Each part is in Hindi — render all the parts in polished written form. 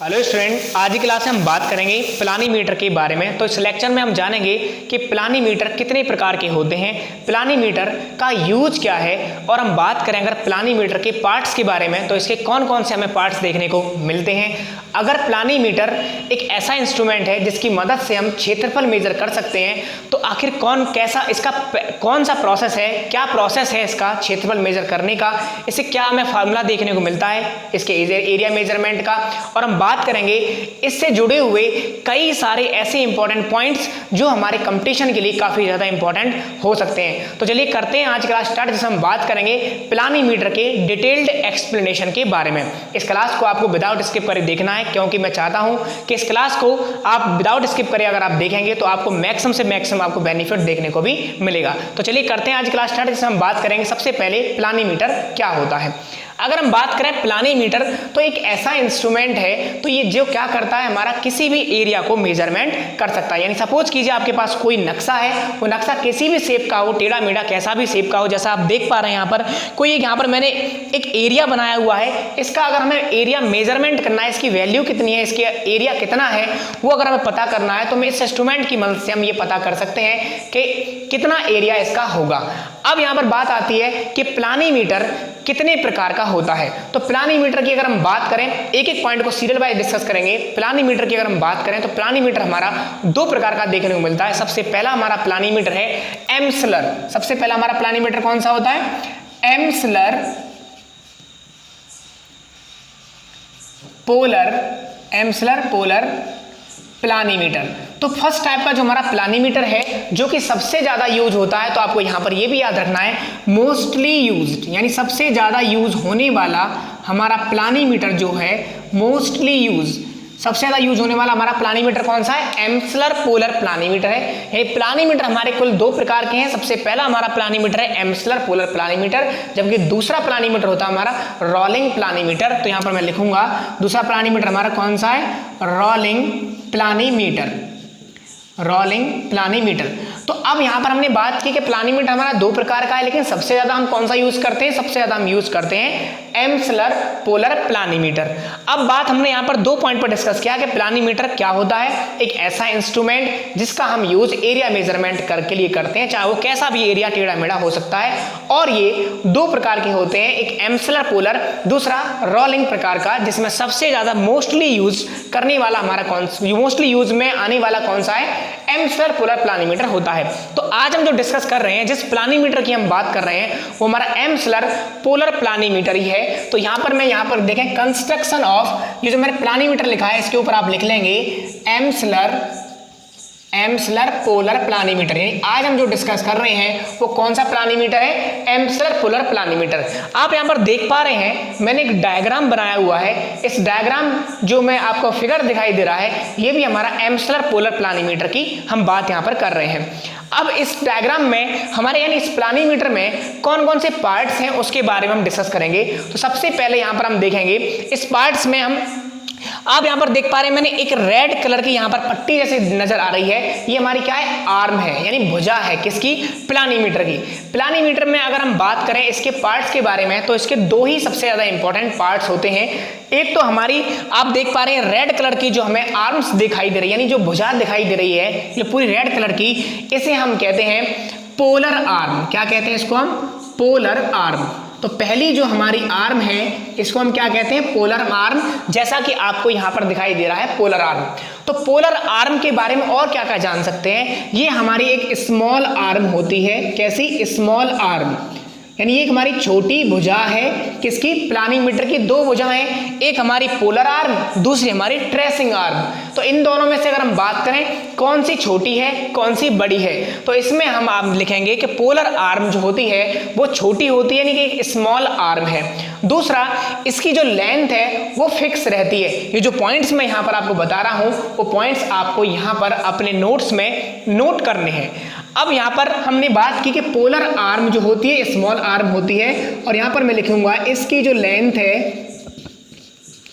हेलो स्टूडेंट, आज की क्लास में हम बात करेंगे प्लानीमीटर के बारे में। तो इस लेक्चर में हम जानेंगे कि प्लानीमीटर कितने प्रकार के होते हैं, प्लानीमीटर का यूज क्या है, और हम बात करें अगर प्लानीमीटर के पार्ट्स के बारे में तो इसके कौन कौन से हमें पार्ट्स देखने को मिलते हैं। अगर प्लानीमीटर एक ऐसा इंस्ट्रूमेंट है जिसकी मदद से हम क्षेत्रफल मेजर कर सकते हैं तो आखिर इसका कौन सा प्रोसेस है, क्या प्रोसेस है इसका क्षेत्रफल मेजर करने का, इससे क्या हमें फार्मूला देखने को मिलता है इसके एरिया मेजरमेंट का, और हम बात करेंगे इससे जुड़े हुए कई सारे ऐसे इंपॉर्टेंट पॉइंट्स जो हमारे कंपटीशन के लिए काफी ज्यादा इंपॉर्टेंट हो सकते हैं। तो चलिए करते हैं आज क्लास स्टार्ट, जिसमें हम बात करेंगे प्लानीमीटर के डिटेल्ड एक्सप्लेनेशन के बारे में। इस क्लास को आपको विदाउट स्किप करे देखना है, क्योंकि मैं चाहता हूं कि इस क्लास को आप विदाउट स्किप करे अगर आप देखेंगे तो आपको मैक्सिमम से मैक्सिमम आपको बेनिफिट देखने को भी मिलेगा। तो चलिए करते हैं आज क्लास स्टार्ट, जिसमें हम बात करेंगे सबसे पहले प्लानीमीटर क्या होता है। अगर हम बात करें प्लानीमीटर तो एक ऐसा इंस्ट्रूमेंट है, तो ये जो क्या करता है हमारा किसी भी एरिया को मेजरमेंट कर सकता है। यानी सपोज कीजिए आपके पास कोई नक्शा है, वो नक्शा किसी भी शेप का हो, टेढ़ा मेढ़ा कैसा भी शेप का हो, जैसा आप देख पा रहे हैं यहाँ पर कोई यहाँ पर मैंने एक एरिया बनाया हुआ है। इसका अगर हमें एरिया मेजरमेंट करना है, इसकी वैल्यू कितनी है, इसके एरिया कितना है, वो अगर हमें पता करना है तो मैं इस इंस्ट्रूमेंट की मदद से हम ये पता कर सकते हैं कि कितना एरिया इसका होगा। अब यहाँ पर बात आती है कि प्लानीमीटर कितने प्रकार का होता है। तो प्लानीमीटर की अगर हम बात करें, एक एक पॉइंट को सीरियल वाइज डिस्कस करेंगे। प्लानीमीटर की अगर हम बात करें तो प्लानीमीटर हमारा दो प्रकार का देखने को मिलता है। सबसे पहला हमारा प्लानीमीटर है एमस्लर। सबसे पहला हमारा प्लानीमीटर कौन सा होता है? एमस्लर पोलर प्लानीमीटर। तो फर्स्ट टाइप का जो हमारा प्लानीमीटर है जो कि सबसे ज्यादा यूज होता है, तो आपको यहां पर ये भी याद रखना है मोस्टली यूज्ड, यानी सबसे ज्यादा यूज होने वाला हमारा प्लानीमीटर जो है मोस्टली यूज, सबसे ज्यादा यूज होने वाला हमारा प्लानीमीटर कौन सा है? एमस्लर पोलर प्लानीमीटर है। ये प्लानीमीटर हमारे कुल दो प्रकार के हैं। सबसे पहला हमारा प्लानीमीटर है एमस्लर पोलर प्लानीमीटर, जबकि दूसरा प्लानीमीटर होता है हमारा रोलिंग प्लानीमीटर। तो यहां पर मैं लिखूंगा दूसरा प्लानीमीटर हमारा कौन सा है? Rolling planimeter. तो अब यहां पर हमने बात की कि प्लानीमीटर हमारा दो प्रकार का है, लेकिन सबसे ज्यादा हम कौन सा यूज करते हैं? सबसे ज्यादा हम यूज करते हैं एमस्लर पोलर प्लानीमीटर। अब बात हमने यहां पर दो पॉइंट पर डिस्कस किया कि प्लानीमीटर क्या होता है। एक ऐसा इंस्ट्रूमेंट जिसका हम यूज एरिया मेजरमेंट करके लिए करते हैं, चाहे वो कैसा भी एरिया टेढ़ा मेढ़ा हो सकता है, और ये दो प्रकार के होते हैं, एक एमस्लर पोलर, दूसरा रोलिंग प्रकार का, जिसमें सबसे ज्यादा मोस्टली यूज करने वाला हमारा मोस्टली यूज में आने वाला कौन सा है? एमस्लर पोलर प्लानीमीटर होता है। तो आज हम जो डिस्कस कर रहे हैं, जिस प्लानीमीटर की हम बात कर रहे हैं, वो हमारा एमस्लर पोलर प्लानीमीटर ही है। तो यहां पर देखें कंस्ट्रक्शन ऑफ, ये जो मैंने प्लानीमीटर लिखा है इसके ऊपर आप लिख लेंगे एमस्लर पोलर प्लानीमीटर। यानी आज हम जो डिस्कस कर रहे हैं वो कौन सा प्लानीमीटर है? एमस्लर पोलर प्लानीमीटर। आप यहां पर देख पा रहे हैं मैंने एक डायग्राम बनाया हुआ है। इस डायग्राम जो मैं आपको फिगर दिखाई दे रहा है, ये भी हमारा एमस्लर पोलर प्लानीमीटर की हम बात यहां पर कर रहे हैं। अब इस डायग्राम में हमारे यानी इस प्लानीमीटर में कौन कौन से पार्ट्स हैं उसके बारे में हम डिस्कस करेंगे। तो सबसे पहले यहां पर हम देखेंगे इस पार्ट्स में आप यहां पर देख पा रहे हैं मैंने एक रेड कलर की यहां पर पट्टी जैसे नजर आ रही है, ये हमारी क्या है? आर्म है, यानी भुजा है। किसकी? प्लानीमीटर की। प्लानीमीटर में अगर हम बात करें इसके पार्ट्स के बारे में तो इसके दो ही सबसे ज्यादा इंपॉर्टेंट पार्ट्स होते हैं। एक तो हमारी आप देख पा रहे हैं रेड कलर की जो हमें आर्म्स दिखाई दे रही है, यानी जो भुजा दिखाई दे रही है ये पूरी रेड कलर की, इसे हम कहते हैं पोलर आर्म। क्या कहते हैं इसको हम? Polar arm. तो पहली जो हमारी आर्म है इसको हम क्या कहते हैं? पोलर आर्म, जैसा कि आपको यहां पर दिखाई दे रहा है पोलर आर्म। तो पोलर आर्म के बारे में और क्या क्या जान सकते हैं? ये हमारी एक स्मॉल आर्म होती है। कैसी? स्मॉल आर्म, यानी एक हमारी छोटी भुजा है। किसकी? प्लानीमीटर की दो भुजाएं, एक हमारी पोलर आर्म, दूसरी हमारी ट्रेसिंग आर्म। तो इन दोनों में से अगर हम बात करें कौन सी छोटी है कौन सी बड़ी है, तो इसमें हम आप लिखेंगे कि पोलर आर्म जो होती है वो छोटी होती है, यानी कि एक स्मॉल आर्म है। दूसरा, इसकी जो लेंथ है वो फिक्स रहती है। ये जो पॉइंट्स मैं यहां पर आपको बता रहा हूं वो पॉइंट्स आपको यहां पर अपने नोट्स में नोट करने हैं। अब यहां पर हमने बात की कि पोलर आर्म जो होती है स्मॉल आर्म होती है, और यहां पर मैं लिखूंगा इसकी जो लेंथ है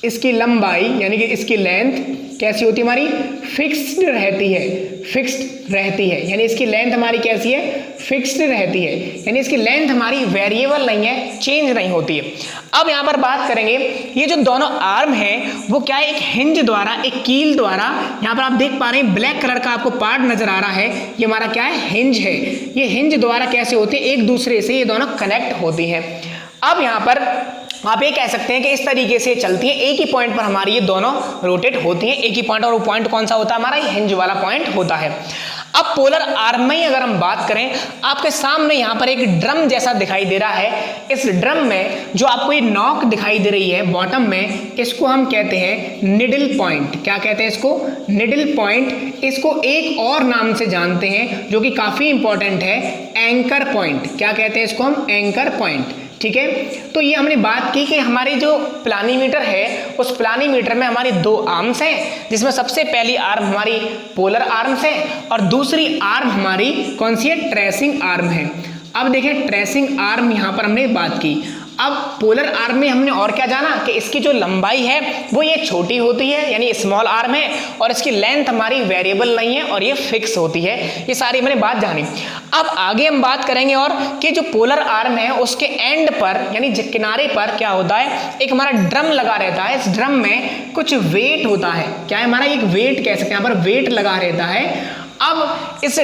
इसकी लंबाई यानी कि इसकी लेंथ कैसी होती है हमारी, फिक्स्ड रहती है, फिक्स्ड रहती है, यानी इसकी लेंथ हमारी कैसी है, फिक्स्ड रहती है, यानी इसकी लेंथ हमारी वेरिएबल नहीं है, चेंज नहीं होती है। अब यहाँ पर बात करेंगे, ये जो दोनों आर्म हैं वो क्या है, एक हिंज द्वारा, एक कील द्वारा, यहाँ पर आप देख पा रहे हैं ब्लैक कलर का आपको पार्ट नजर आ रहा है, ये हमारा क्या है, हिंज है। ये हिंज द्वारा कैसे होती है, एक दूसरे से ये दोनों कनेक्ट होती है। अब यहाँ पर आप ये कह सकते हैं कि इस तरीके से चलती है, एक ही पॉइंट पर हमारी ये दोनों रोटेट होती हैं, एक ही पॉइंट, और वो पॉइंट कौन सा होता है हमारा, ये हिंज वाला पॉइंट होता है। अब पोलर आर्म में अगर हम बात करें, आपके सामने यहाँ पर एक ड्रम जैसा दिखाई दे रहा है। इस ड्रम में जो आपको ये नॉक दिखाई दे रही है बॉटम में, इसको हम कहते हैं निडल पॉइंट। क्या कहते हैं इसको, निडल पॉइंट। इसको एक और नाम से जानते हैं जो कि काफी इंपॉर्टेंट है, एंकर पॉइंट। क्या कहते हैं इसको हम, एंकर पॉइंट। ठीक है, तो ये हमने बात की कि हमारी जो प्लानीमीटर है उस प्लानीमीटर में हमारी दो आर्म्स हैं, जिसमें सबसे पहली आर्म हमारी पोलर आर्म्स है और दूसरी आर्म हमारी कौन सी है, ट्रेसिंग आर्म है। अब देखिए ट्रेसिंग आर्म यहाँ पर हमने बात की। अब पोलर आर्म में हमने और क्या जाना कि इसकी जो लंबाई है वो ये छोटी होती है, यानी स्मॉल आर्म है, और इसकी लेंथ हमारी वेरिएबल नहीं है और ये फिक्स होती है। ये सारी मैंने बात जानी। अब आगे हम बात करेंगे और कि जो पोलर आर्म है उसके एंड पर यानी किनारे पर क्या होता है, एक हमारा ड्रम लगा रहता है। इस ड्रम में कुछ वेट होता है, क्या है हमारा, एक वेट कह सकते हैं, यहाँ पर वेट लगा रहता है। अब इस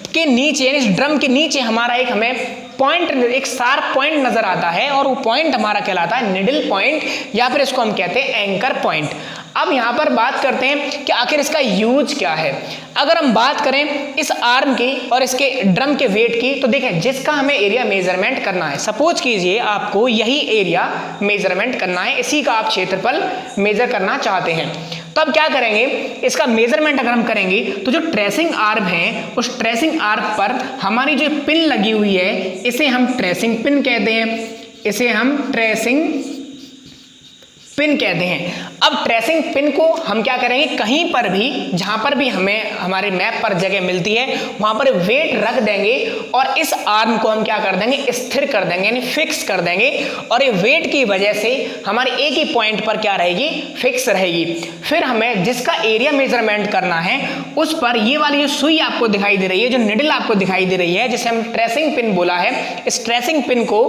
के नीचे यानी इस ड्रम के नीचे हमारा एक हमें पॉइंट, एक शार्प पॉइंट नजर आता है और वो पॉइंट हमारा कहलाता है निडल पॉइंट, या फिर इसको हम कहते हैं एंकर पॉइंट। अब यहाँ पर बात करते हैं कि आखिर इसका यूज क्या है। अगर हम बात करें इस आर्म की और इसके ड्रम के वेट की, तो देखें जिसका हमें एरिया मेजरमेंट करना है, सपोज कीजिए आपको यही एरिया मेजरमेंट करना है, इसी का आप क्षेत्रफल मेजर करना चाहते हैं, तो अब क्या करेंगे, इसका मेजरमेंट अगर हम करेंगे तो जो ट्रेसिंग आर्म है उस ट्रेसिंग आर्म पर हमारी जो पिन लगी हुई है इसे हम ट्रेसिंग पिन कहते हैं, इसे हम ट्रेसिंग पिन कहते हैं। अब ट्रेसिंग पिन को हम क्या करेंगे, कहीं पर भी जहां पर भी हमें हमारे मैप पर जगह मिलती है वहां पर वेट रख देंगे और इस आर्म को हम क्या कर देंगे, स्थिर कर देंगे, यानी फिक्स कर देंगे, और ये वेट की वजह से हमारे एक ही पॉइंट पर क्या रहेगी, फिक्स रहेगी। फिर हमें जिसका एरिया मेजरमेंट करना है उस पर ये वाली जो सुई आपको दिखाई दे रही है, जो निडल आपको दिखाई दे रही है, जिसे हम ट्रेसिंग पिन बोला है, इस ट्रेसिंग पिन को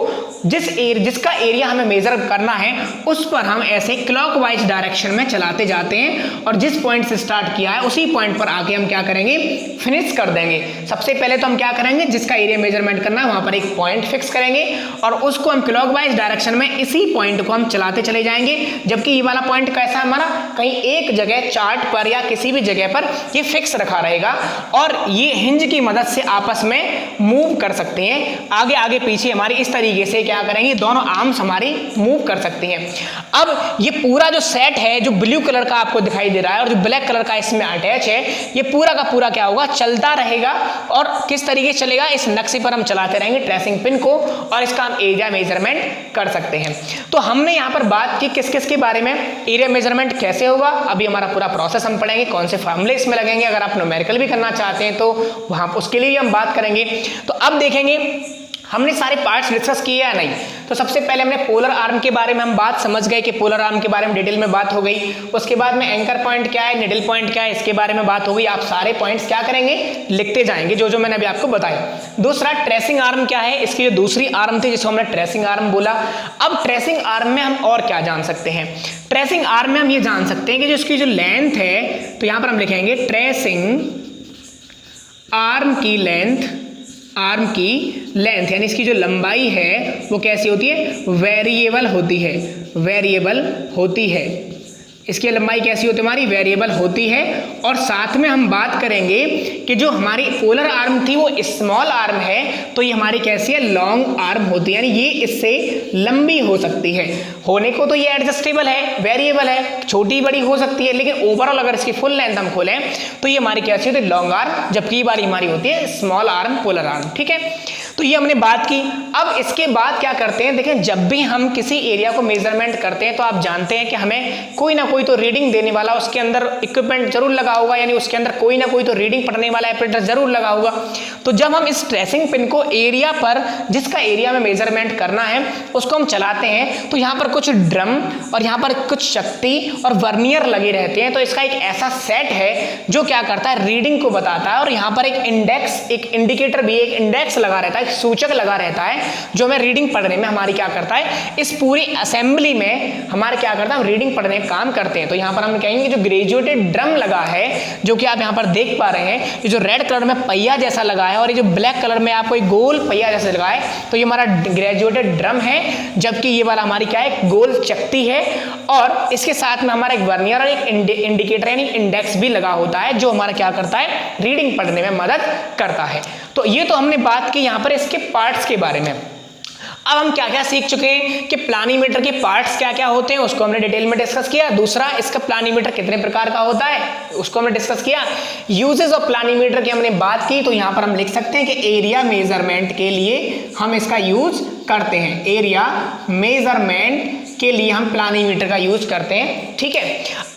जिसका एरिया हमें मेजर करना है उस पर हम ऐसे क्लॉकवाइज डायरेक्शन में चलाते जाते हैं, और जिस पॉइंट से स्टार्ट किया है उसी पॉइंट पर आके हम क्या करेंगे, फिनिश कर देंगे। सबसे पहले तो हम क्या करेंगे, जिसका एरिया मेजरमेंट करना है वहां पर एक पॉइंट फिक्स करेंगे और उसको हम क्लॉकवाइज डायरेक्शन में इसी पॉइंट को हम चलाते चले जाएंगे, जबकि ये वाला पॉइंट कैसा हमारा, कहीं एक जगह चार्ट पर या किसी भी जगह पर ये फिक्स रखा रहेगा, और ये हिंज की मदद से आपस में मूव कर सकते हैं, आगे आगे पीछे हमारी इस तरीके से क्या करेंगे, दोनों आर्म्स हमारी मूव कर सकती हैं। अब ये पूरा जो सेट है जो ब्लू कलर का आपको दिखाई दे रहा है और जो ब्लैक कलर का इसमें अटैच है, ये पूरा का पूरा क्या होगा, चलता रहेगा। और किस तरीके से चलेगा, इस नक्शे पर हम चलाते रहेंगे ट्रेसिंग पिन को, और इसका हम एरिया मेजरमेंट कर सकते हैं। तो हमने यहाँ पर बात की किस किस के बारे में, एरिया मेजरमेंट कैसे होगा, अभी हमारा पूरा प्रोसेस हम पढ़ेंगे, कौन से फॉर्मूले इसमें लगेंगे, अगर आप न्यूमेरिकल भी करना चाहते हैं तो वहां उसके लिए भी हम बात करेंगे। तो अब देखेंगे हमने सारे पार्ट्स डिस्कस किए या नहीं। तो सबसे पहले हमने पोलर आर्म के बारे में हम बात समझ गए कि पोलर आर्म के बारे में डिटेल में बात हो गई। उसके बाद में एंकर पॉइंट क्या है, निडल पॉइंट क्या है, इसके बारे में बात हो गई। आप सारे पॉइंट्स क्या करेंगे, लिखते जाएंगे जो जो मैंने अभी आपको बताया। दूसरा ट्रेसिंग आर्म क्या है, इसकी जो दूसरी आर्म थी जिसको हमने ट्रेसिंग आर्म बोला। अब ट्रेसिंग आर्म में हम और क्या जान सकते हैं, ट्रेसिंग आर्म में हम ये जान सकते हैं कि जो इसकी जो लेंथ है, तो यहां पर हम लिखेंगे ट्रेसिंग आर्म की लेंथ, आर्म की लेंथ यानी इसकी जो लंबाई है वो कैसी होती है, वेरिएबल होती है, वेरिएबल होती है। इसकी लंबाई कैसी होती है, हमारी वेरिएबल होती है। और साथ में हम बात करेंगे कि जो हमारी पोलर आर्म थी वो स्मॉल आर्म है, तो ये हमारी कैसी है, लॉन्ग आर्म होती है, यानी ये इससे लंबी हो सकती है। होने को तो ये एडजस्टेबल है, वेरिएबल है, छोटी बड़ी हो सकती है, लेकिन ओवरऑल अगर इसकी फुल लेंथ हम खोलें तो ये हमारी कैसी होती है, लॉन्ग आर्म, जबकि ये वाली हमारी होती है स्मॉल आर्म, पोलर आर्म। ठीक है, तो ये हमने बात की। अब इसके बाद क्या करते हैं, देखें जब भी हम किसी एरिया को मेजरमेंट करते हैं तो आप जानते हैं कि हमें कोई ना कोई तो रीडिंग देने वाला उसके अंदर इक्विपमेंट जरूर लगा होगा, यानी उसके अंदर कोई ना कोई तो रीडिंग पढ़ने वाला एपरेटस जरूर लगा होगा। तो जब हम इस ट्रेसिंग पिन को एरिया पर, जिसका एरिया में मेजरमेंट करना है, उसको हम चलाते हैं तो यहाँ पर कुछ ड्रम और यहाँ पर कुछ शक्ति और वर्नियर लगे रहते हैं। तो इसका एक ऐसा सेट है जो क्या करता है, रीडिंग को बताता है। और यहाँ पर एक इंडेक्स, एक इंडिकेटर भी, एक इंडेक्स लगा रहता है, एक सूचक लगा रहता है जो हमें रीडिंग पढ़ने में हमारी क्या करता है, इस पूरी असेंबली में हमारे क्या करता है, हम रीडिंग पढ़ने का काम करते हैं। तो यहाँ पर हम कहेंगे जो ग्रेजुएटेड ड्रम लगा है, जो कि आप यहाँ पर देख पा रहे हैं, ये जो रेड कलर में पहिया जैसा लगा है और ये जो ब्लैक कलर में आपको एक गोल पहिया जैसा लगा है, तो ये हमारा ग्रेजुएटेड ड्रम है, जबकि ये वाला हमारी क्या है, गोल चकती है। और इसके साथ में हमारा एक वर्नियर और एक इंडिकेटर यानी इंडेक्स भी लगा होता है, जो हमारा क्या करता है, रीडिंग पढ़ने में मदद करता है। तो ये तो हमने बात की यहाँ पर इसके पार्ट्स के बारे में। अब हम क्या क्या सीख चुके हैं कि प्लानीमीटर के पार्ट्स क्या क्या होते हैं, उसको हमने डिटेल में डिस्कस किया। दूसरा, इसका प्लानीमीटर कितने प्रकार का होता है, उसको हमने डिस्कस किया। यूजेस ऑफ प्लानीमीटर की हमने बात की। तो यहां पर हम लिख सकते हैं कि एरिया मेजरमेंट के लिए हम इसका यूज करते हैं, एरिया मेजरमेंट के लिए हम प्लानीमीटर का यूज करते हैं। ठीक है,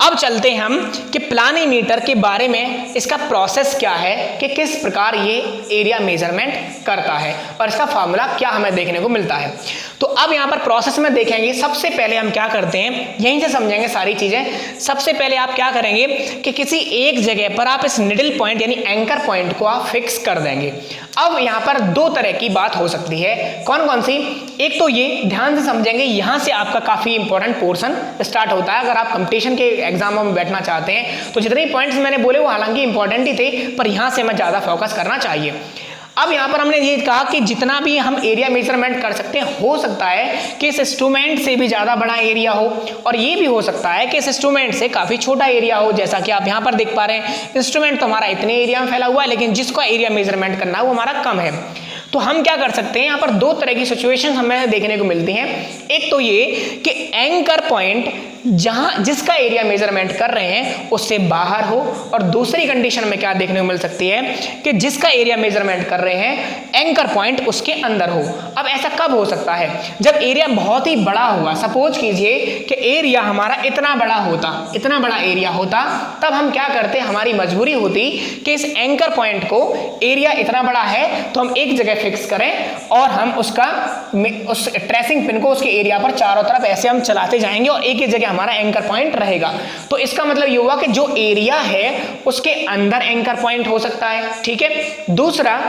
अब चलते हैं हम कि प्लानीमीटर के बारे में, इसका प्रोसेस क्या है, कि किस प्रकार ये एरिया मेजरमेंट करता है और इसका फार्मूला क्या हमें देखने को मिलता है। तो अब यहाँ पर प्रोसेस में देखेंगे, सबसे पहले हम क्या करते हैं, यहीं से समझेंगे सारी चीजें। सबसे पहले आप क्या करेंगे कि किसी एक जगह पर आप इस निडल पॉइंट यानी एंकर पॉइंट को आप फिक्स कर देंगे। अब यहाँ पर दो तरह की बात हो सकती है, कौन कौन सी, एक तो ये ध्यान से समझेंगे, यहाँ से आपका काफी इंपॉर्टेंट पोर्शन स्टार्ट होता है। अगर आप कंपटीशन के एग्जामों में बैठना चाहते हैं तो जितने पॉइंट्स मैंने बोले वो हालांकि इंपॉर्टेंट ही थे, पर यहाँ से हमें ज्यादा फोकस करना चाहिए। अब यहाँ पर हमने ये कहा कि जितना भी हम एरिया मेजरमेंट कर सकते हैं, हो सकता है कि इस इंस्ट्रूमेंट से भी ज्यादा बड़ा एरिया हो, और ये भी हो सकता है कि इस इंस्ट्रूमेंट से काफी छोटा एरिया हो। जैसा कि आप यहाँ पर देख पा रहे हैं, इंस्ट्रूमेंट तो हमारा इतने एरिया में फैला हुआ है, लेकिन जिसका एरिया मेजरमेंट करना है वो हमारा कम है। तो हम क्या कर सकते हैं, यहाँ पर दो तरह की सिचुएशन हमें देखने को मिलती हैं। एक तो ये कि एंकर पॉइंट जहां जिसका एरिया मेजरमेंट कर रहे हैं उससे बाहर हो, और दूसरी कंडीशन में क्या देखने को मिल सकती है कि जिसका एरिया मेजरमेंट कर रहे हैं एंकर पॉइंट उसके अंदर हो। अब ऐसा कब हो सकता है, जब एरिया बहुत ही बड़ा हुआ। सपोज कीजिए कि एरिया हमारा इतना बड़ा होता, इतना बड़ा एरिया होता, तब हम क्या करते, हमारी मजबूरी होती कि इस एंकर पॉइंट को, एरिया इतना बड़ा है तो हम एक जगह फिक्स करें और हम उसका उस ट्रेसिंग पिन को उसके एरिया पर चारों तरफ ऐसे हम चलाते जाएंगे और एक ही जगह हमारा एंकर पॉइंट रहेगा। तो इसका मतलब ये हुआ कि जो एरिया है उसके अंदर एंकर पॉइंट हो सकता है। ठीक है, दूसरा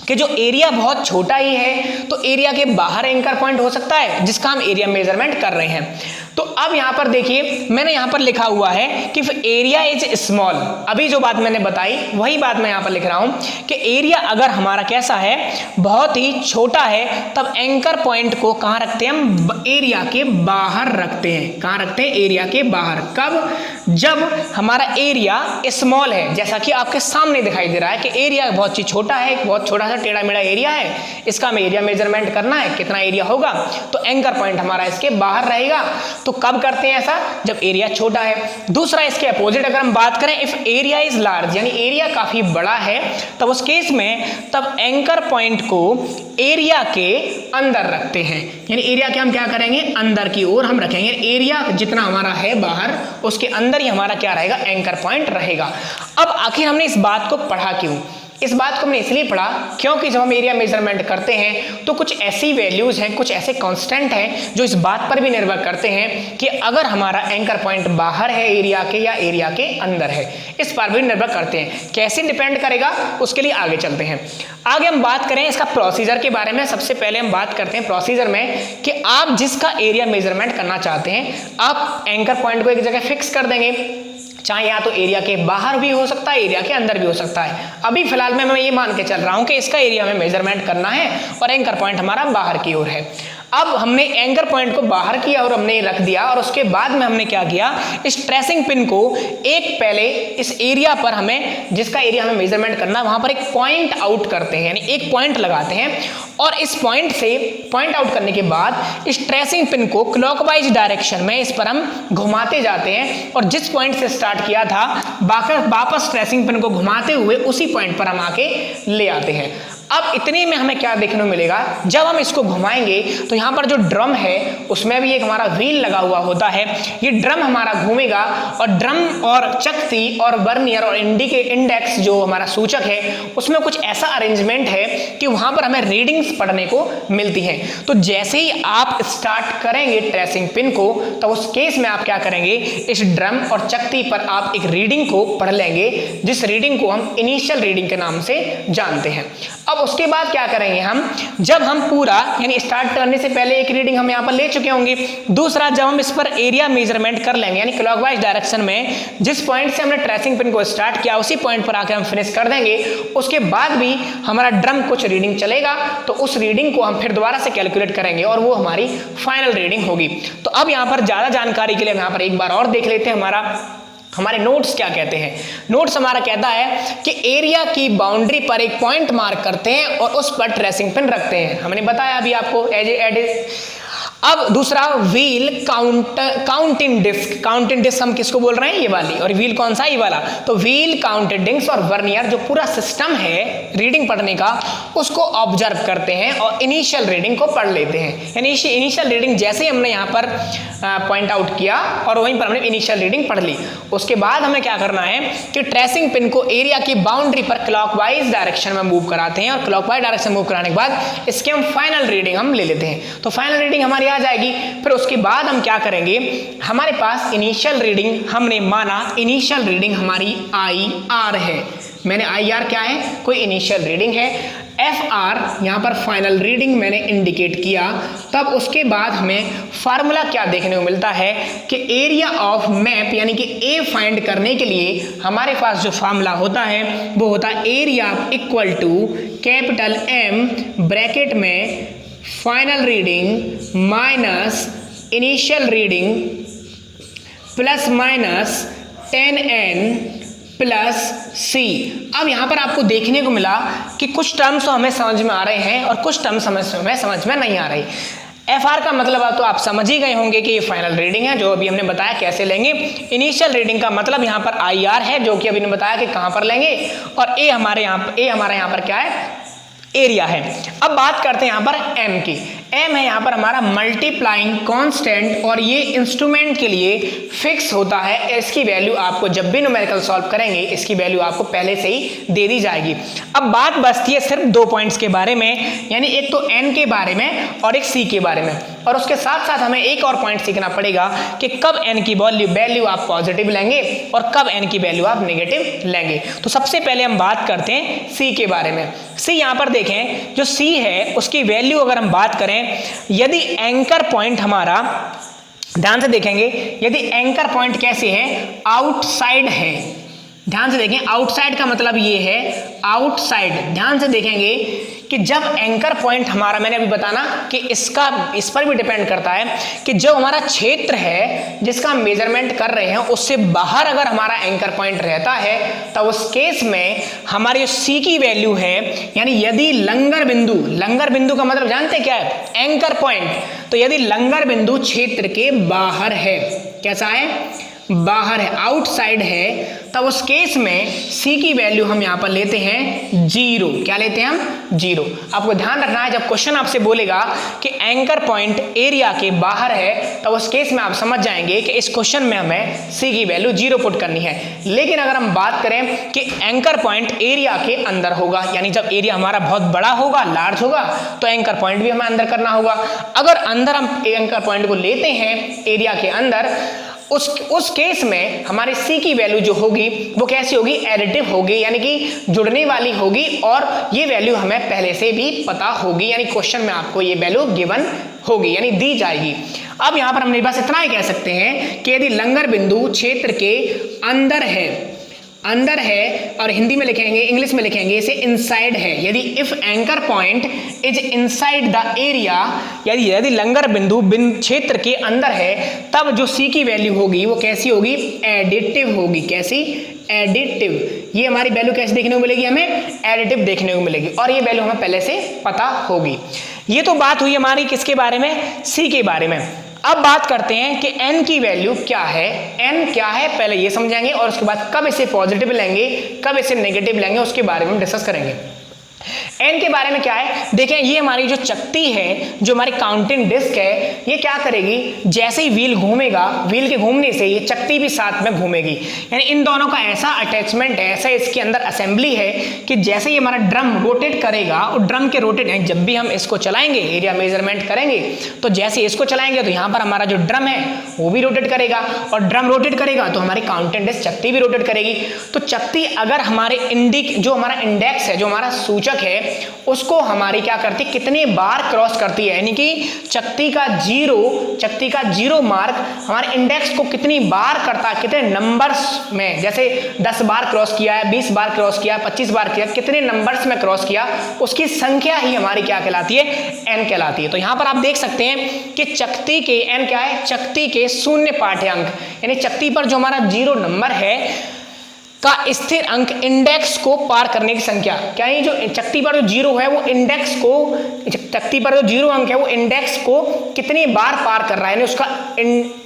कि जो एरिया बहुत छोटा ही है तो एरिया के बाहर एंकर पॉइंट हो सकता है जिसका हम एरिया मेजरमेंट कर रहे हैं। तो अब यहां पर देखिए, मैंने यहां पर लिखा हुआ है कि एरिया इज स्मॉल। अभी जो बात मैंने बताई वही बात मैं यहां पर लिख रहा हूं कि एरिया अगर हमारा कैसा है, बहुत ही छोटा है, तब एंकर पॉइंट को कहां रखते हैं हम, एरिया के बाहर रखते हैं। कहां रखते हैं, एरिया के बाहर। कब, जब हमारा एरिया स्मॉल है, जैसा कि आपके सामने दिखाई दे रहा है कि एरिया बहुत ही छोटा है, बहुत छोटा सा टेढ़ा मेढ़ा एरिया है, इसका हमें एरिया मेजरमेंट करना है, कितना एरिया होगा, तो एंकर पॉइंट हमारा इसके बाहर रहेगा। तो कब करते हैं ऐसा, जब एरिया छोटा है। दूसरा, इसके अपोजिट अगर हम बात करें, इफ एरिया इज लार्ज, यानी एरिया काफी बड़ा है, तब उस केस में तब एंकर पॉइंट को एरिया के अंदर रखते हैं। यानी एरिया के हम क्या करेंगे, अंदर की ओर हम रखेंगे। एरिया जितना हमारा है बाहर, उसके अंदर ही हमारा क्या रहेगा, एंकर पॉइंट रहेगा। अब आखिर हमने इस बात को पढ़ा क्यों, इस बात को हमने इसलिए पढ़ा क्योंकि जब हम एरिया मेजरमेंट करते हैं तो कुछ ऐसी वैल्यूज हैं, कुछ ऐसे कांस्टेंट हैं जो इस बात पर भी निर्भर करते हैं कि अगर हमारा एंकर पॉइंट बाहर है एरिया के या एरिया के अंदर है, इस पर भी निर्भर करते हैं। कैसे डिपेंड करेगा, उसके लिए आगे चलते हैं। आगे हम बात करें इसका प्रोसीजर के बारे में। सबसे पहले हम बात करते हैं प्रोसीजर में कि आप जिसका एरिया मेजरमेंट करना चाहते हैं, आप एंकर पॉइंट को एक जगह फिक्स कर देंगे, चाहे या तो एरिया के बाहर भी हो सकता है, एरिया के अंदर भी हो सकता है। अभी फिलहाल में मैं ये मान के चल रहा हूं कि इसका एरिया में मेजरमेंट करना है और एंकर पॉइंट हमारा बाहर की ओर है। अब हमने एंकर पॉइंट को बाहर किया और हमने रख दिया, और उसके बाद में हमने क्या किया, इस ट्रेसिंग पिन को एक पहले इस एरिया पर, हमें जिसका एरिया हमें मेजरमेंट करना है वहां पर एक पॉइंट आउट करते हैं, यानी एक पॉइंट लगाते हैं, और इस पॉइंट से पॉइंट आउट करने के बाद इस ट्रेसिंग पिन को क्लॉकवाइज डायरेक्शन में इस पर हम घुमाते जाते हैं, और जिस पॉइंट से स्टार्ट किया था वापस ट्रेसिंग पिन को घुमाते हुए उसी पॉइंट पर हम आके ले आते हैं। अब इतने में हमें क्या देखने को मिलेगा, जब हम इसको घुमाएंगे तो यहाँ पर जो ड्रम है उसमें भी एक हमारा व्हील लगा हुआ होता है। ये ड्रम हमारा घूमेगा और ड्रम और चकती और वर्नियर और इंडेक्स जो हमारा सूचक है उसमें कुछ ऐसा अरेंजमेंट है कि वहां पर हमें रीडिंग्स पढ़ने को मिलती हैं। तो जैसे ही आप स्टार्ट करेंगे ट्रेसिंग पिन को, तो उस केस में आप क्या करेंगे, इस ड्रम और चकती पर आप एक रीडिंग को पढ़ लेंगे, जिस रीडिंग को हम इनिशियल रीडिंग के नाम से जानते हैं। अब उसके बाद क्या करेंगे हम, जब हम पूरा यानी स्टार्ट करने से पहले एक रीडिंग हम यहाँ पर ले चुके होंगे, दूसरा जब हम इस पर एरिया मेजरमेंट कर लेंगे यानी क्लॉकवाइज डायरेक्शन में जिस पॉइंट से हमने ट्रेसिंग पिन को स्टार्ट किया उसी पॉइंट पर आकर हम फिनिश कर देंगे। उसके बाद भी हमारा ड्रम कुछ रीडिंग चलेगा तो उस रीडिंग को हम फिर दोबारा से कैलकुलेट करेंगे और वो हमारी फाइनल रीडिंग होगी। तो अब यहाँ पर ज्यादा जानकारी के लिए यहाँ पर एक बार और देख लेते हैं हमारे नोट्स क्या कहते हैं। नोट्स हमारा कहता है कि एरिया की बाउंड्री पर एक पॉइंट मार्क करते हैं और उस पर ट्रेसिंग पिन रखते हैं। हमने बताया अभी आपको अब दूसरा व्हील काउंटिंग डिस्क हम किसको बोल रहे हैं, ये वाली, और व्हील कौन सा, ये वाला। तो व्हील काउंटिंग डिस्क और वर्नियर जो पूरा सिस्टम है रीडिंग पढ़ने का उसको ऑब्जर्व करते हैं और इनिशियल रीडिंग को पढ़ लेते हैं। यानी इनिशियल रीडिंग जैसे ही हमने यहाँ पर पॉइंट आउट किया और वहीं पर हमने इनिशियल रीडिंग पढ़ ली, उसके बाद हमें क्या करना है कि ट्रेसिंग पिन को एरिया की बाउंड्री पर क्लॉकवाइज डायरेक्शन में मूव कराते हैं और क्लॉकवाइज डायरेक्शन मूव कराने के बाद इसके हम फाइनल रीडिंग हम ले लेते हैं। तो फाइनल रीडिंग हमारी आ जाएगी। फिर उसके बाद हम क्या करेंगे, हमारे पास इनिशियल रीडिंग हमने माना, इनिशियल रीडिंग हमारी IR है। मैंने IR क्या है, कोई इनिशियल रीडिंग है। FR यहाँ पर फाइनल रीडिंग मैंने इंडिकेट किया। तब उसके बाद हमें फार्मूला क्या देखने को मिलता है कि एरिया ऑफ मैप यानी कि A फाइंड करने के लिए हमारे पास जो फार्मूला होता है वो होता है area equal to capital M bracket में final reading minus initial reading plus minus 10n plus C। अब यहां पर आपको देखने को मिला कि कुछ टर्म्स तो हमें समझ में आ रहे हैं और कुछ टर्म्स हमें समझ में नहीं आ रही। FR का मतलब तो आप समझ ही गए होंगे कि ये फाइनल रीडिंग है जो अभी हमने बताया कैसे लेंगे। इनिशियल रीडिंग का मतलब यहाँ पर IR है जो कि अभी ने बताया कि कहां पर लेंगे, और A हमारे यहाँ पर क्या है, एरिया है। अब बात करते हैं यहाँ पर M की। M है यहाँ पर हमारा मल्टीप्लाइंग कांस्टेंट और ये इंस्ट्रूमेंट के लिए फिक्स होता है। इसकी वैल्यू आपको जब भी न्यूमेरिकल सॉल्व करेंगे इसकी वैल्यू आपको पहले से ही दे दी जाएगी। अब बात बचती है सिर्फ दो पॉइंट्स के बारे में, यानी एक तो N के बारे में और एक C के बारे में, और उसके साथ साथ हमें एक और पॉइंट सीखना पड़ेगा कि कब N की वैल्यू आप पॉजिटिव लेंगे और कब N की वैल्यू आप नेगेटिव लेंगे। तो सबसे पहले हम बात करते हैं C के बारे में। C यहाँ पर देखें, जो C है उसकी वैल्यू अगर हम बात करें, यदि एंकर पॉइंट हमारा, ध्यान से देखेंगे, यदि एंकर पॉइंट कैसे है, आउटसाइड है। ध्यान से देखें, आउटसाइड का मतलब ये है आउटसाइड। ध्यान से देखेंगे कि जब एंकर पॉइंट हमारा, मैंने अभी बताना कि इस पर भी डिपेंड करता है कि जो हमारा क्षेत्र है जिसका हम मेजरमेंट कर रहे हैं उससे बाहर अगर हमारा एंकर पॉइंट रहता है तो उस केस में हमारी C की वैल्यू है, यानी यदि लंगर बिंदु का मतलब जानते क्या है, एंकर पॉइंट। तो यदि लंगर बिंदु क्षेत्र के बाहर है, कैसा है, बाहर है, आउटसाइड है, तब उस केस में C की वैल्यू हम यहां पर लेते हैं 0। क्या लेते हैं हम, 0। आपको ध्यान रखना है, जब क्वेश्चन आपसे बोलेगा कि एंकर पॉइंट एरिया के बाहर है तब उस केस में आप समझ जाएंगे कि इस क्वेश्चन में हमें C की वैल्यू 0 पुट करनी है। लेकिन अगर हम बात करें कि एंकर पॉइंट एरिया के अंदर होगा, यानी जब एरिया हमारा बहुत बड़ा होगा, लार्ज होगा, तो एंकर पॉइंट भी हमें अंदर करना होगा। अगर अंदर हम एंकर पॉइंट को लेते हैं एरिया के अंदर, उस केस में हमारी C की वैल्यू जो होगी वो कैसी होगी, एडिटिव होगी, यानी कि जुड़ने वाली होगी, और ये वैल्यू हमें पहले से भी पता होगी, यानी क्वेश्चन में आपको ये वैल्यू गिवन होगी, यानी दी जाएगी। अब यहां पर हम मेरे पास इतना ही कह सकते हैं कि यदि लंगर बिंदु क्षेत्र के अंदर है, और हिंदी में लिखेंगे, इंग्लिश में लिखेंगे इसे इनसाइड है, यदि if anchor point is inside the area, यदि लंगर बिंदु क्षेत्र के अंदर है, तब जो C की वैल्यू होगी वो कैसी होगी, एडिटिव होगी। कैसी, एडिटिव। ये हमारी वैल्यू कैसे देखने को मिलेगी, हमें एडिटिव देखने को मिलेगी, और ये वैल्यू हमें पहले से पता होगी। ये तो बात हुई हमारी किसके बारे में, C के बारे में। अब बात करते हैं कि N की वैल्यू क्या है। N क्या है पहले ये समझेंगे, और उसके बाद कब इसे पॉजिटिव लेंगे, कब इसे नेगेटिव लेंगे, उसके बारे में डिस्कस करेंगे। एन के बारे में क्या है, देखें ये हमारी जो चकती है, जो हमारी काउंटिंग डिस्क है, ये क्या करेगी, जैसे ही व्हील घूमेगा, व्हील के घूमने से ये चकती भी साथ में घूमेगी। यानी इन दोनों का ऐसा अटैचमेंट है, ऐसा इसके अंदर असेंबली है कि जैसे ही हमारा ड्रम रोटेट करेगा, और ड्रम के रोटेट जब भी हम इसको चलाएंगे, एरिया मेजरमेंट करेंगे, तो जैसे इसको चलाएंगे तो यहाँ पर हमारा जो ड्रम है वो भी रोटेट करेगा, और ड्रम रोटेट करेगा तो हमारी काउंटिंग डिस्क चकती भी रोटेट करेगी। तो चकती अगर हमारे जो हमारा इंडेक्स है, जो हमारा सूचक है, उसको हमारी क्या करती है, कितनी बार क्रॉस करती है, यानी कि चकती का जीरो मार्क हमारे इंडेक्स को कितनी बार करता है, कितने नंबर्स में, जैसे 10 बार क्रॉस किया है, 20 बार क्रॉस किया, 25 बार किया, कितने नंबर्स में क्रॉस किया, उसकी संख्या ही हमारी क्या कहलाती है, एन कहलाती है। तो यहां पर आप देख सकते हैं कि चकती के एन क्या है, चकती के शून्य पाठ्यांक, यानी चकती पर जो हमारा 0 नंबर है का स्थिर अंक इंडेक्स को पार करने की संख्या, क्या है, जो चकती पर जो 0 है वो इंडेक्स को, चकती पर जो 0 अंक है वो इंडेक्स को कितनी बार पार कर रहा है, यानी उसका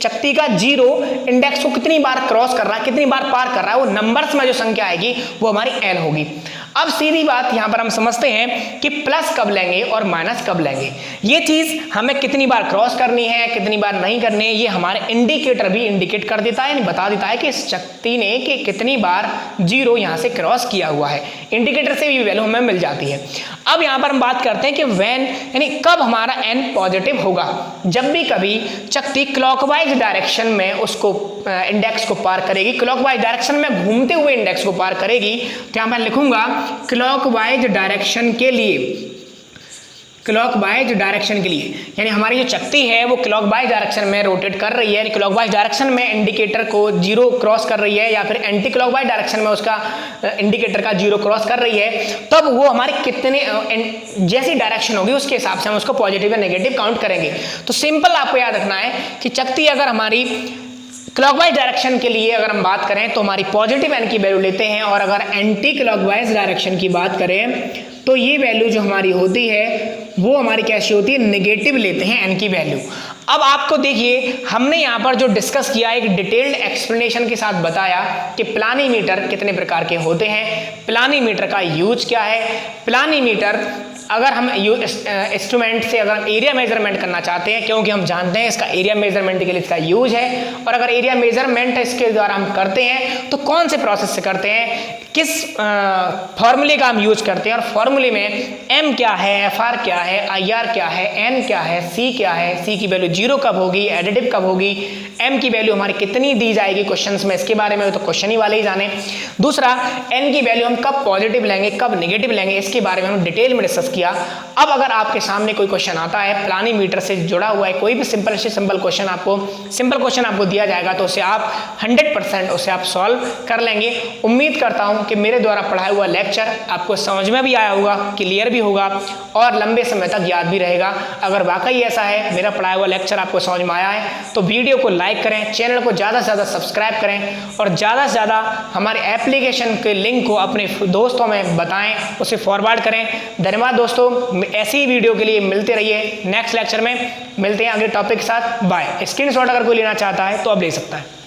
चकती का 0 इंडेक्स को कितनी बार क्रॉस कर रहा है, कितनी बार पार कर रहा है, वो नंबर्स में जो संख्या आएगी वो हमारी एन होगी। अब सीधी बात यहां पर हम समझते हैं कि प्लस कब लेंगे और माइनस कब लेंगे। ये चीज हमें कितनी बार क्रॉस करनी है, कितनी बार नहीं करनी है, ये हमारे इंडिकेटर भी इंडिकेट कर देता है, यानी बता देता है कि इस चकती ने कि कितनी बार 0 यहां से क्रॉस किया हुआ है। इंडिकेटर से भी वैल्यू हमें मिल जाती है। अब यहां पर हम बात करते हैं कि व्हेन, यानी कब हमारा एन पॉजिटिव होगा, जब भी कभी चकती क्लॉकवाइज डायरेक्शन में उसको इंडेक्स को पार करेगी, क्लॉकवाइज डायरेक्शन में घूमते हुए इंडेक्स को पार करेगी। तो यहां पर लिखूंगा क्लॉकवाइज डायरेक्शन के लिए, क्लॉकवाइज डायरेक्शन के लिए, यानी हमारी जो चकती है वो क्लॉकवाइज डायरेक्शन में रोटेट कर रही है, क्लॉकवाइज डायरेक्शन में इंडिकेटर को 0 क्रॉस कर रही है, या फिर एंटी क्लॉकवाइज डायरेक्शन में उसका इंडिकेटर का 0 क्रॉस कर रही है, तब वो हमारी कितने जैसी डायरेक्शन होगी उसके हिसाब से हम उसको पॉजिटिव या नेगेटिव काउंट करेंगे। तो सिंपल आपको याद रखना है कि चकती अगर हमारी क्लॉकवाइज डायरेक्शन के लिए अगर हम बात करें तो हमारी पॉजिटिव एन की वैल्यू लेते हैं, और अगर एंटी क्लॉकवाइज डायरेक्शन की बात करें तो ये वैल्यू जो हमारी होती है वो हमारी कैसी होती है, नेगेटिव लेते हैं एन की वैल्यू। अब आपको देखिए हमने यहाँ पर जो डिस्कस किया, एक डिटेल्ड एक्सप्लेनेशन के साथ बताया कि प्लानीमीटर कितने प्रकार के होते हैं, प्लानीमीटर का यूज क्या है, प्लानीमीटर अगर हम इंस्ट्रूमेंट से अगर एरिया मेजरमेंट करना चाहते हैं, क्योंकि हम जानते हैं इसका एरिया मेजरमेंट के लिए इसका यूज है, और अगर एरिया मेजरमेंट इसके द्वारा हम करते हैं तो कौन से प्रोसेस से करते हैं, किस फॉर्मूले का हम यूज करते हैं, और फॉर्मूले में एम क्या है, एफ आर क्या है, आई आर क्या है, एन क्या है, सी क्या है, सी की वैल्यू 0 कब होगी, एडिटिव कब होगी, एम की वैल्यू हमारी कितनी दी जाएगी क्वेश्चंस में, इसके बारे में तो क्वेश्चन ही वाले ही जाने। दूसरा, एन की वैल्यू हम कब पॉजिटिव लेंगे, कब नेगेटिव लेंगे, इसके बारे में हम डिटेल में डिस्कस किया। अब अगर आपके सामने कोई क्वेश्चन आता है प्लानीमीटर से जुड़ा हुआ है, कोई भी सिंपल से सिंपल क्वेश्चन आपको दिया जाएगा, तो उसे आप 100% उसे आप सॉल्व कर लेंगे। उम्मीद करता हूं कि मेरे द्वारा पढ़ाया हुआ लेक्चर आपको समझ में भी आया होगा, क्लियर भी होगा, और लंबे समय तक याद भी रहेगा। अगर वाकई ऐसा है, मेरा पढ़ाया हुआ लेक्चर आपको समझ में आया है, तो वीडियो को लाइक करें, चैनल को ज़्यादा से ज़्यादा सब्सक्राइब करें, और ज़्यादा से ज़्यादा हमारे एप्लीकेशन के लिंक को अपने दोस्तों में बताएं, उसे फॉरवर्ड करें। धन्यवाद दोस्तों, ऐसी ही वीडियो के लिए मिलते रहिए। नेक्स्ट लेक्चर में मिलते हैं अगले टॉपिक के साथ। बाय। स्क्रीनशॉट अगर कोई लेना चाहता है तो अब ले सकता है।